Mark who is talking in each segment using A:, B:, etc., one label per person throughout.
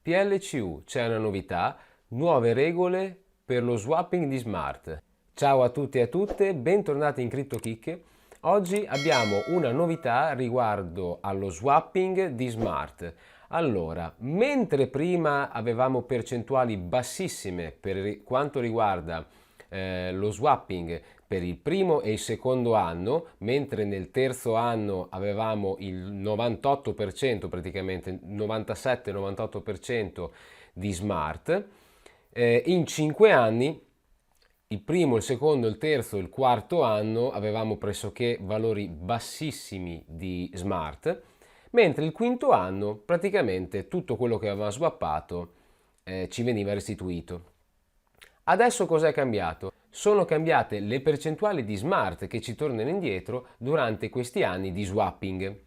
A: PLCU, c'è una novità, nuove regole per lo swapping di Smart. Ciao a tutti e a tutte, bentornati in CryptoKicks. Oggi abbiamo una novità riguardo allo swapping di Smart. Allora, mentre prima avevamo percentuali bassissime per quanto riguarda lo swapping per il primo e il secondo anno, mentre nel terzo anno avevamo il 98%, praticamente 97-98% di Smart, in 5 anni, il primo, il secondo, il terzo e il quarto anno avevamo pressoché valori bassissimi di Smart, mentre il quinto anno praticamente tutto quello che avevamo swappato ci veniva restituito. Adesso cos'è cambiato? Sono cambiate le percentuali di Smart che ci tornano indietro durante questi anni di swapping.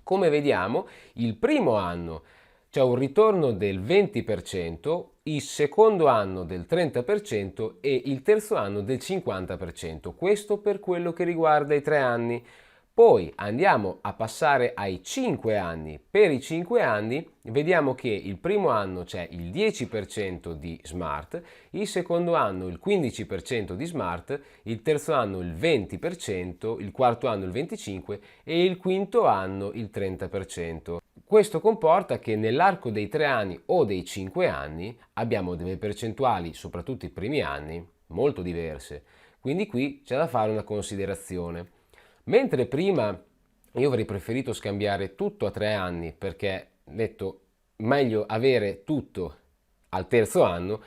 A: Come vediamo, il primo anno c'è un ritorno del 20%, il secondo anno del 30% e il terzo anno del 50%. Questo per quello che riguarda i 3 anni. Poi andiamo a passare ai 5 anni. Per i 5 anni vediamo che il primo anno c'è il 10% di Smart, il secondo anno il 15% di Smart, il terzo anno il 20%, il quarto anno il 25% e il quinto anno il 30%. Questo comporta che nell'arco dei 3 anni o dei 5 anni abbiamo delle percentuali, soprattutto i primi anni, molto diverse. Quindi qui c'è da fare una considerazione. Mentre prima io avrei preferito scambiare tutto a 3 anni perché ho detto meglio avere tutto al terzo anno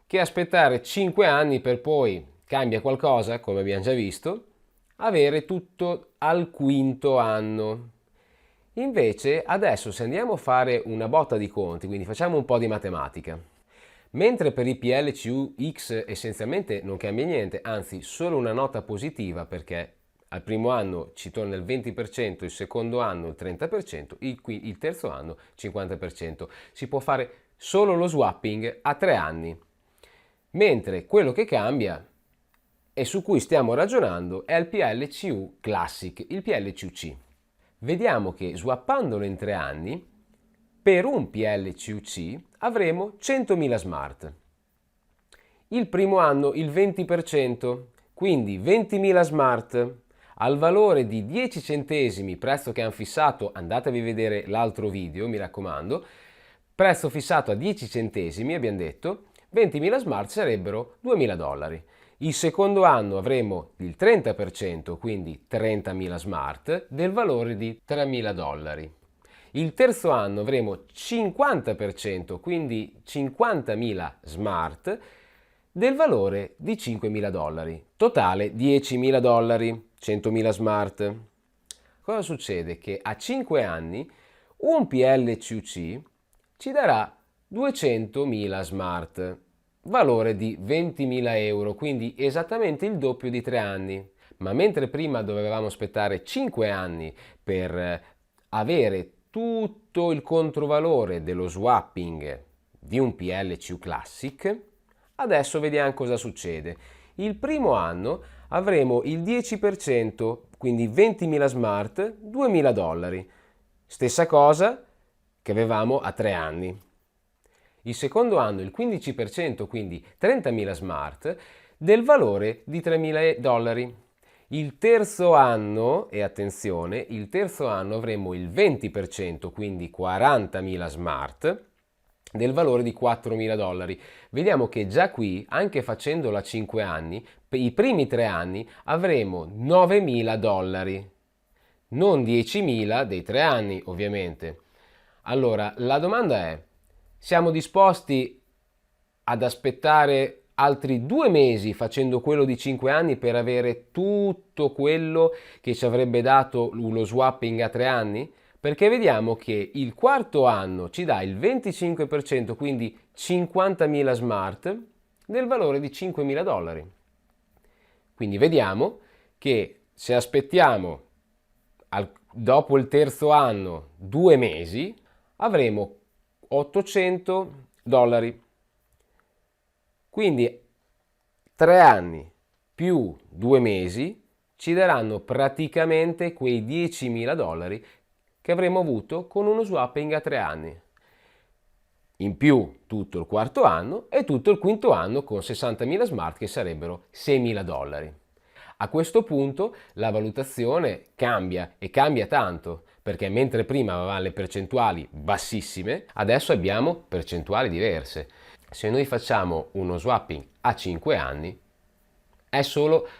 A: che aspettare 5 anni per poi cambia qualcosa, come abbiamo già visto, avere tutto al quinto anno. Invece adesso se andiamo a fare una botta di conti, quindi facciamo un po' di matematica, mentre per i PLCU X essenzialmente non cambia niente, anzi solo una nota positiva perché al primo anno ci torna il 20%, il secondo anno il 30%, il terzo anno il 50%. Si può fare solo lo swapping a 3 anni. Mentre quello che cambia e su cui stiamo ragionando è il PLCU Classic, il PLCUC. Vediamo che swappandolo in 3 anni, per un PLCUC avremo 100.000 smart. Il primo anno il 20%, quindi 20.000 smart al valore di 10 centesimi, prezzo che hanno fissato, andatevi a vedere l'altro video, mi raccomando, prezzo fissato a 10 centesimi, abbiamo detto, 20.000 smart sarebbero $2.000. Il secondo anno avremo il 30%, quindi 30.000 smart, del valore di $3.000. Il terzo anno avremo 50%, quindi 50.000 smart, del valore di $5.000. Totale $10.000, 100.000 smart. Cosa succede? Che a 5 anni un PLCUC ci darà 200.000 smart, valore di 20.000 euro, quindi esattamente il doppio di 3 anni. Ma mentre prima dovevamo aspettare 5 anni per avere tutto il controvalore dello swapping di un PLCU Classic, adesso vediamo cosa succede. Il primo anno avremo il 10%, quindi 20.000 smart, $2.000. Stessa cosa che avevamo a 3 anni. Il secondo anno il 15%, quindi 30.000 smart, del valore di $3.000. Il terzo anno, e attenzione, il terzo anno avremo il 20%, quindi 40.000 smart, del valore di $4.000. Vediamo che già qui, anche facendolo a 5 anni, per i primi 3 anni avremo $9.000, non 10.000 dei 3 anni ovviamente. Allora, la domanda è, siamo disposti ad aspettare altri 2 mesi facendo quello di 5 anni per avere tutto quello che ci avrebbe dato lo swapping a 3 anni? Perché vediamo che il quarto anno ci dà il 25%, quindi 50.000 smart, del valore di $5.000. Quindi vediamo che se aspettiamo dopo il terzo anno 2 mesi, avremo $800. Quindi 3 anni più 2 mesi ci daranno praticamente quei $10.000 che avremmo avuto con uno swapping a 3 anni. in più tutto il quarto anno e tutto il quinto anno con 60.000 smart che sarebbero $6.000. A questo punto la valutazione cambia e cambia tanto, perché mentre prima avevamo le percentuali bassissime, adesso abbiamo percentuali diverse. Se noi facciamo uno swapping a 5 anni,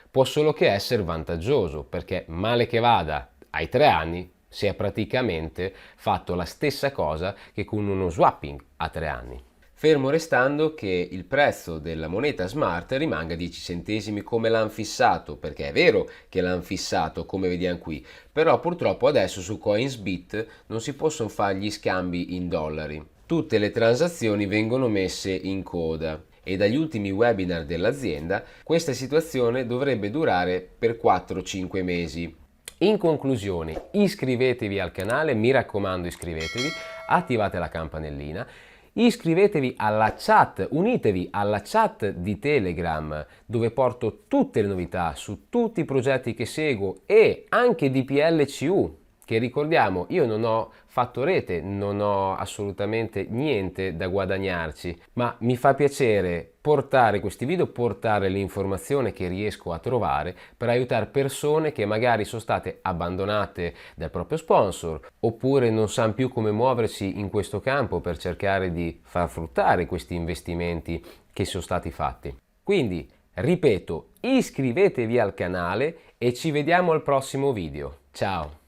A: può solo che essere vantaggioso, perché male che vada ai 3 anni si è praticamente fatto la stessa cosa che con uno swapping a 3 anni. Fermo restando che il prezzo della moneta smart rimanga 10 centesimi come l'hanno fissato, perché è vero che l'hanno fissato come vediamo qui, però purtroppo adesso su Coinsbit non si possono fare gli scambi in dollari. Tutte le transazioni vengono messe in coda e dagli ultimi webinar dell'azienda questa situazione dovrebbe durare per 4-5 mesi. In conclusione, iscrivetevi al canale, mi raccomando iscrivetevi, attivate la campanellina, iscrivetevi alla chat, unitevi alla chat di Telegram dove porto tutte le novità su tutti i progetti che seguo e anche di PLCU, che ricordiamo io non ho fatto rete, non ho assolutamente niente da guadagnarci, ma mi fa piacere portare questi video, portare l'informazione che riesco a trovare per aiutare persone che magari sono state abbandonate dal proprio sponsor oppure non sanno più come muoversi in questo campo per cercare di far fruttare questi investimenti che sono stati fatti. Quindi, ripeto, iscrivetevi al canale e ci vediamo al prossimo video. Ciao!